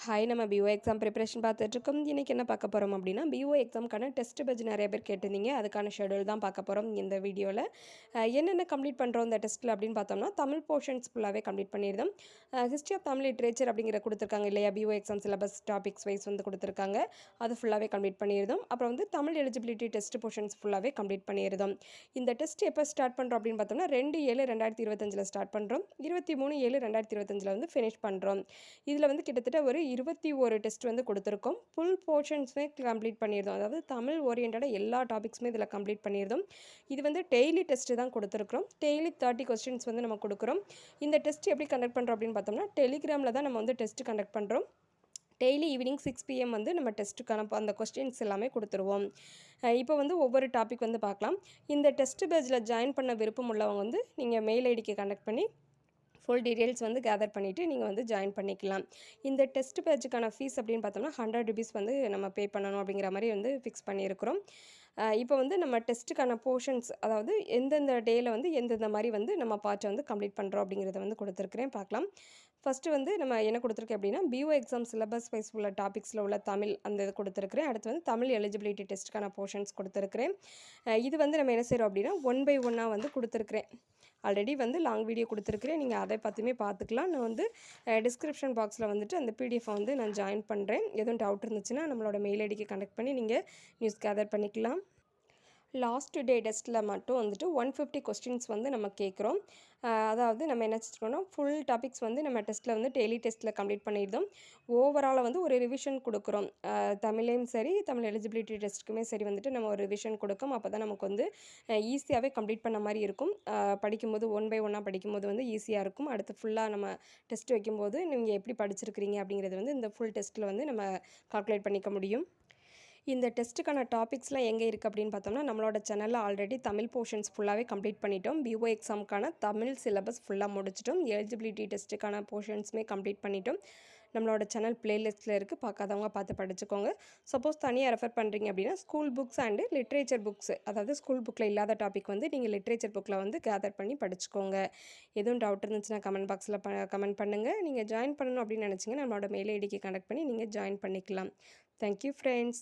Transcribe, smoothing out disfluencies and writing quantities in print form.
Hi, நம்ம PO exam preparation பார்த்துட்ருக்கோம். இன்றைக்கி என்ன பார்க்க போகிறோம் அப்படின்னா, பிஓ எக்ஸாமுக்கான டெஸ்ட் பேட்ச் நிறைய பேர் கேட்டிருந்தீங்க. அதுக்கான ஷெடியூல் தான் பார்க்க போகிறோம் இந்த வீடியோவில். என்னென்ன கம்ப்ளீட் பண்ணுறோம் இந்த டெஸ்ட்டில் அப்படின்னு பார்த்தோம்னா, தமிழ் போர்ஷன்ஸ் ஃபுல்லாகவே கம்ப்ளீட் பண்ணியிருந்தோம். ஹிஸ்ட்ரி ஆஃப் தமிழ் லிட்ரேச்சர் அப்படிங்கிற கொடுத்துருக்காங்க இல்லையா, PO exam syllabus topics wise வந்து கொடுத்துருக்காங்க. அது ஃபுல்லாகவே கம்ப்ளீட் பண்ணியிருந்தோம். அப்புறம் வந்து தமிழ் எலிஜிபிலிட்டி டெஸ்ட் போர்ஷன்ஸ் ஃபுல்லாகவே கம்ப்ளீட் பண்ணியிருந்தோம். இந்த டெஸ்ட் எப்போ ஸ்டார்ட் பண்ணுறோம் அப்படின்னு பார்த்தோம்னா, 2/7/2025 ஸ்டார்ட் பண்ணுறோம். 23/7/2025 வந்து ஃபினிஷ் பண்ணுறோம். இதில் வந்து கிட்டத்தட்ட ஒரு 21 டெஸ்ட் வந்து கொடுத்துருக்கோம். ஃபுல் போர்ஷன்ஸுமே கம்ப்ளீட் பண்ணியிருந்தோம். அதாவது தமிழ் ஓரியன்டாக எல்லா டாபிக்ஸுமே இதில் கம்ப்ளீட் பண்ணியிருந்தோம். இது வந்து டெய்லி டெஸ்ட்டு தான் கொடுத்துருக்குறோம். டெய்லி 30 கொஸ்டின்ஸ் வந்து நம்ம கொடுக்குறோம். இந்த டெஸ்ட் எப்படி கண்டக்ட் பண்ணுறோம் அப்படின்னு பார்த்தோம்னா, டெலிகிராமில் தான் நம்ம வந்து டெஸ்ட் கண்டக்ட் பண்ணுறோம். டெய்லி ஈவினிங் 6 PM வந்து நம்ம டெஸ்ட்டுக்கான அந்த கொஸ்டின்ஸ் எல்லாமே கொடுத்துருவோம். இப்போ வந்து ஒவ்வொரு டாபிக் வந்து பார்க்கலாம். இந்த டெஸ்ட் பேட்சில் ஜாயின் பண்ண விருப்பம் உள்ளவங்க வந்து நீங்கள் மெயில் ஐடிக்கு கனெக்ட் பண்ணி ஃபுல் டீட்டெயில்ஸ் வந்து கேதர் பண்ணிவிட்டு நீங்கள் வந்து ஜாயின் பண்ணிக்கலாம். இந்த டெஸ்ட் பேட்சுக்கான ஃபீஸ் அப்படின்னு பார்த்தோம்னா ₹100 வந்து நம்ம பே பண்ணணும் அப்படிங்கிற மாதிரி வந்து ஃபிக்ஸ் பண்ணியிருக்கிறோம். இப்போ வந்து நம்ம டெஸ்ட்டுக்கான போர்ஷன்ஸ், அதாவது எந்தெந்த டேயில் வந்து எந்தெந்த மாதிரி வந்து நம்ம பார்ட்டை வந்து கம்ப்ளீட் பண்ணுறோம் அப்படிங்கிறத வந்து கொடுத்துருக்குறேன், பார்க்கலாம். ஃபஸ்ட்டு வந்து நம்ம என்ன கொடுத்துருக்கேன் அப்படின்னா, பிஓ எக்ஸாம் சிலபஸ் வைஸ் உள்ள டாபிக்ஸில் உள்ள தமிழ் அந்த இது கொடுத்துருக்குறேன். அடுத்து வந்து தமிழ் எலிஜிபிலிட்டி டெஸ்ட்டுக்கான போர்ஷன்ஸ் கொடுத்துருக்குறேன். இது வந்து நம்ம என்ன செய்கிறோம் அப்படின்னா, 1 by 1 வந்து கொடுத்துருக்குறேன். ஆல்ரெடி வந்து லாங் வீடியோ கொடுத்துருக்குறேன். நீங்கள் அதை பார்த்துமே பார்த்துக்கலாம். நான் வந்து டிஸ்கிரிப்ஷன் பாக்ஸில் வந்துட்டு அந்த பிடிஎஃப் வந்து நான் ஜாயின் பண்ணுறேன். எதுவும் டவுட் இருந்துச்சுன்னா நம்மளோட மெயில் ஐடிக்கு கனெக்ட் பண்ணி நீங்கள் நியூஸ் கேதர் பண்ணிக்கலாம். லாஸ்ட் டே டெஸ்ட்டில் மட்டும் வந்துட்டு 150 கொஸ்டின்ஸ் வந்து நம்ம கேட்குறோம். அதாவது நம்ம என்ன வச்சுருக்கோம்னா, ஃபுல் டாபிக்ஸ் வந்து நம்ம டெஸ்ட்டில் வந்து டெய்லி டெஸ்ட்டில் கம்ப்ளீட் பண்ணியிருந்தோம். ஓவராலாக வந்து ஒரு ரிவிஷன் கொடுக்குறோம். தமிழையும் சரி, தமிழ் எலிஜிபிலிட்டி டெஸ்ட்டுக்குமே சரி வந்துட்டு நம்ம ஒரு ரிவிஷன் கொடுக்கும். அப்போ தான் நமக்கு வந்து ஈஸியாகவே கம்ப்ளீட் பண்ண மாதிரி இருக்கும். படிக்கும்போது 1 by 1 படிக்கும்போது வந்து ஈஸியாக இருக்கும். அடுத்து ஃபுல்லாக நம்ம டெஸ்ட் வைக்கும்போது நீங்கள் எப்படி படிச்சிருக்கிறீங்க அப்படிங்கிறது வந்து இந்த ஃபுல் டெஸ்ட்டில் வந்து நம்ம கால்குலேட் பண்ணிக்க முடியும். இந்த டெஸ்ட்டுக்கான டாபிக்ஸ்லாம் எங்கே இருக்குது அப்படின்னு பார்த்தோம்னா, நம்மளோட சேனலில் ஆல்ரெடி தமிழ் போர்ஷன்ஸ் ஃபுல்லாகவே கம்ப்ளீட் பண்ணிட்டோம். பிஓ எக்ஸாமுக்கான தமிழ் சிலபஸ் ஃபுல்லாக முடிச்சிட்டோம். எலிஜிபிலிட்டி டெஸ்ட்டுக்கான போர்ஷன்ஸுமே கம்ப்ளீட் பண்ணிட்டோம். நம்மளோட சேனல் பிளேலிஸ்ட்டில் இருக்குது, பார்க்காதவங்க பார்த்து படிச்சுக்கோங்க. சப்போஸ் தனியாக ரெஃபர் பண்ணுறீங்க அப்படின்னா, school books and literature books, அதாவது ஸ்கூல் புக்கில் இல்லாத டாபிக் வந்து நீங்கள் லிட்ரேச்சர் புக்கில் வந்து கேதர் பண்ணி படிச்சுக்கோங்க. எதுவும் டவுட் இருந்துச்சுன்னா கமெண்ட் பாக்ஸில் கமெண்ட் பண்ணுங்கள். நீங்கள் ஜாயின் பண்ணணும் அப்படின்னு நினச்சிங்கன்னா நம்மளோட மெயில் ஐடிக்கு கனெக்ட் பண்ணி நீங்கள் ஜாயின் பண்ணிக்கலாம். Thank you friends.